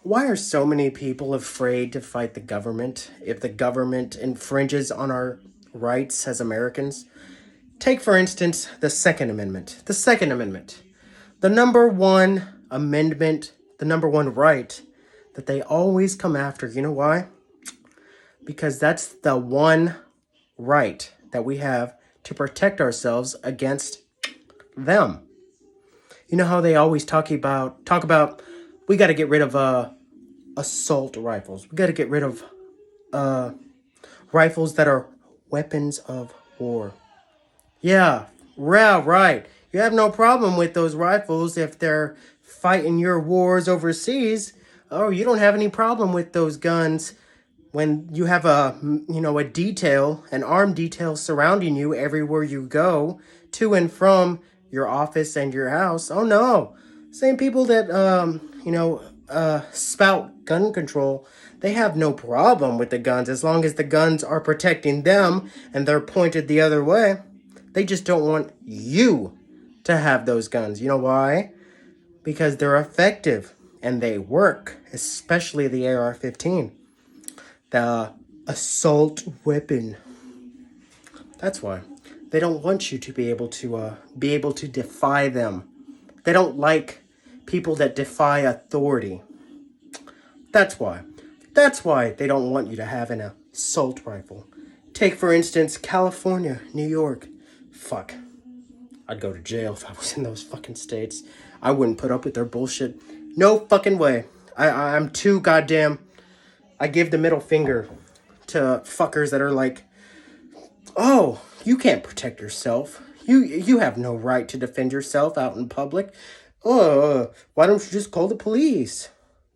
Why are so many people afraid to fight the government if the government infringes on our rights as Americans? Take, for instance, the Second Amendment. The Second Amendment. The number one amendment, the number one right that they always come after. You know why? Because that's the one right that we have to protect ourselves against them. You know how they always talk about we got to get rid of assault rifles. We got to get rid of rifles that are weapons of war. Yeah, right. You have no problem with those rifles if they're fighting your wars overseas. Oh, you don't have any problem with those guns when you have an armed detail surrounding you everywhere you go to and from your office and your house. Oh no. Same people that spout gun control, they have no problem with the guns as long as the guns are protecting them and they're pointed the other way. They just don't want you to have those guns. You know why? Because they're effective and they work, especially the AR-15, the assault weapon. That's why they don't want you to be able to defy them. They don't like people that defy authority. That's why they don't want you to have an assault rifle. Take, for instance, California, New York. Fuck. I'd go to jail if I was in those fucking states. I wouldn't put up with their bullshit. No fucking way. I'm too goddamn... I give the middle finger to fuckers that are like, oh, you can't protect yourself. You have no right to defend yourself out in public. Oh, why don't you just call the police?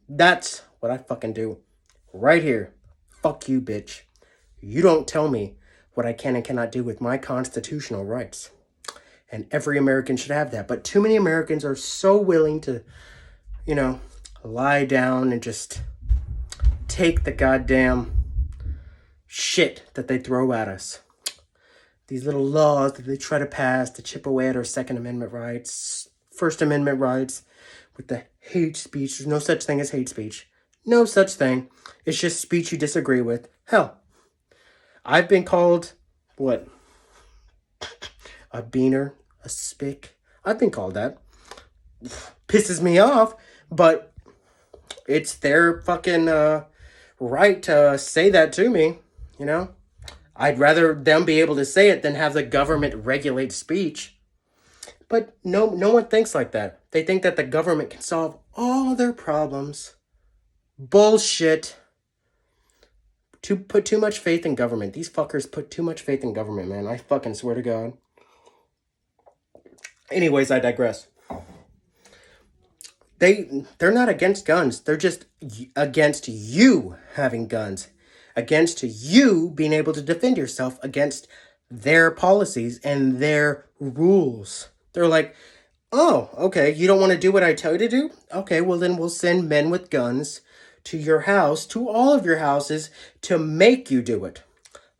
That's what I fucking do. Right here. Fuck you, bitch. You don't tell me what I can and cannot do with my constitutional rights. And every American should have that. But too many Americans are so willing to, lie down and just take the goddamn shit that they throw at us. These little laws that they try to pass to chip away at our Second Amendment rights, First Amendment rights, with the hate speech. There's no such thing as hate speech. No such thing. It's just speech you disagree with. Hell, I've been called, what? A beaner, a spick. I've been called that. Pisses me off, but it's their fucking right to say that to me, I'd rather them be able to say it than have the government regulate speech. But no one thinks like that. They think that the government can solve all their problems. Bullshit. To put too much faith in government. These fuckers put too much faith in government, man. I fucking swear to God. Anyways, I digress. They're not against guns. They're just against you having guns. Against you being able to defend yourself against their policies and their rules. They're like, oh, okay, you don't want to do what I tell you to do? Okay, well then we'll send men with guns to your house, to all of your houses, to make you do it.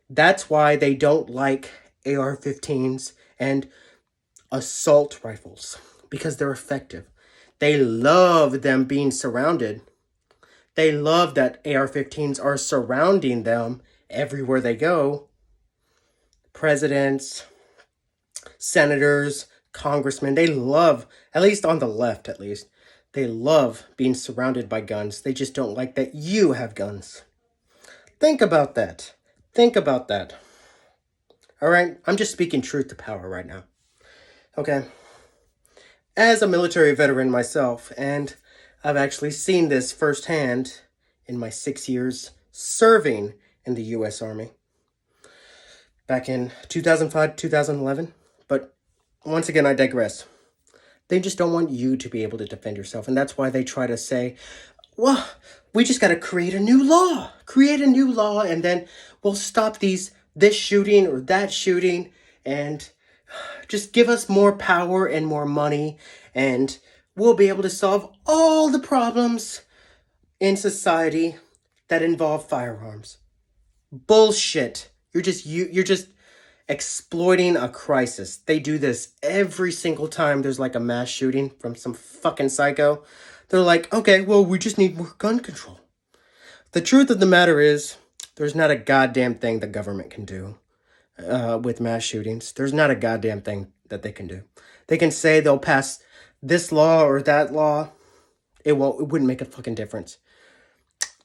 That's why they don't like AR-15s and assault rifles, because they're effective. They love them being surrounded. They love that AR-15s are surrounding them everywhere they go. Presidents, senators, congressmen, they love, at least on the left at least, they love being surrounded by guns. They just don't like that you have guns. Think about that. Think about that. All right? I'm just speaking truth to power right now. Okay? As a military veteran myself, and I've actually seen this firsthand in my 6 years serving in the U.S. Army back in 2005, 2011. But once again, I digress. They just don't want you to be able to defend yourself. And that's why they try to say, well, we just got to create a new law. Create a new law, and then we'll stop this shooting or that shooting, and just give us more power and more money, and we'll be able to solve all the problems in society that involve firearms. Bullshit. You're just exploiting a crisis. They do this every single time there's like a mass shooting from some fucking psycho. They're like, okay, well, we just need more gun control. The truth of the matter is, there's not a goddamn thing the government can do with mass shootings. There's not a goddamn thing that they can do. They can say they'll pass this law or that law. It wouldn't make a fucking difference.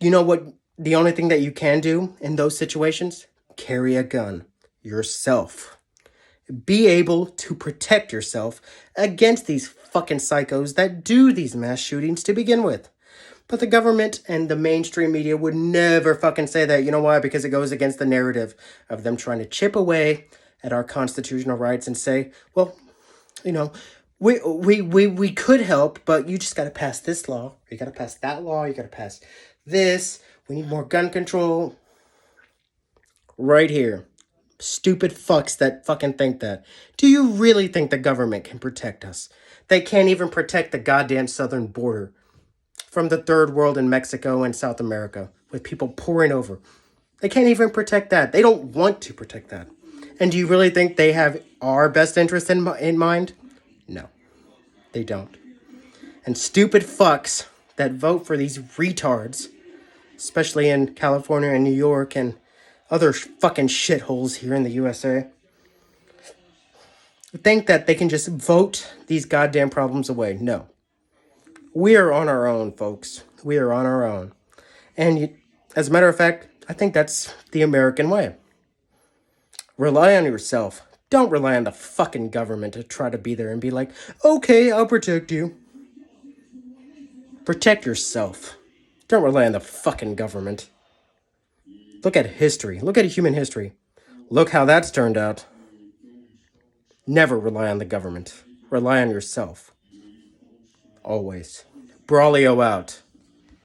You know what? The only thing that you can do in those situations? Carry a gun yourself. Be able to protect yourself against these fucking psychos that do these mass shootings to begin with. But the government and the mainstream media would never fucking say that. You know why? Because it goes against the narrative of them trying to chip away at our constitutional rights and say, well, you know, we could help, but you just got to pass this law. You got to pass that law. You got to pass this. We need more gun control. Right here. Stupid fucks that fucking think that. Do you really think the government can protect us? They can't even protect the goddamn southern border from the third world in Mexico and South America with people pouring over. They can't even protect that. They don't want to protect that. And do you really think they have our best interest in mind? No, they don't. And stupid fucks that vote for these retards, especially in California and New York and other fucking shitholes here in the USA, think that they can just vote these goddamn problems away. No. We are on our own, folks. We are on our own. And as a matter of fact, I think that's the American way. Rely on yourself. Don't rely on the fucking government to try to be there and be like, okay, I'll protect you. Protect yourself. Don't rely on the fucking government. Look at history. Look at human history. Look how that's turned out. Never rely on the government. Rely on yourself. Always. Brawlio out.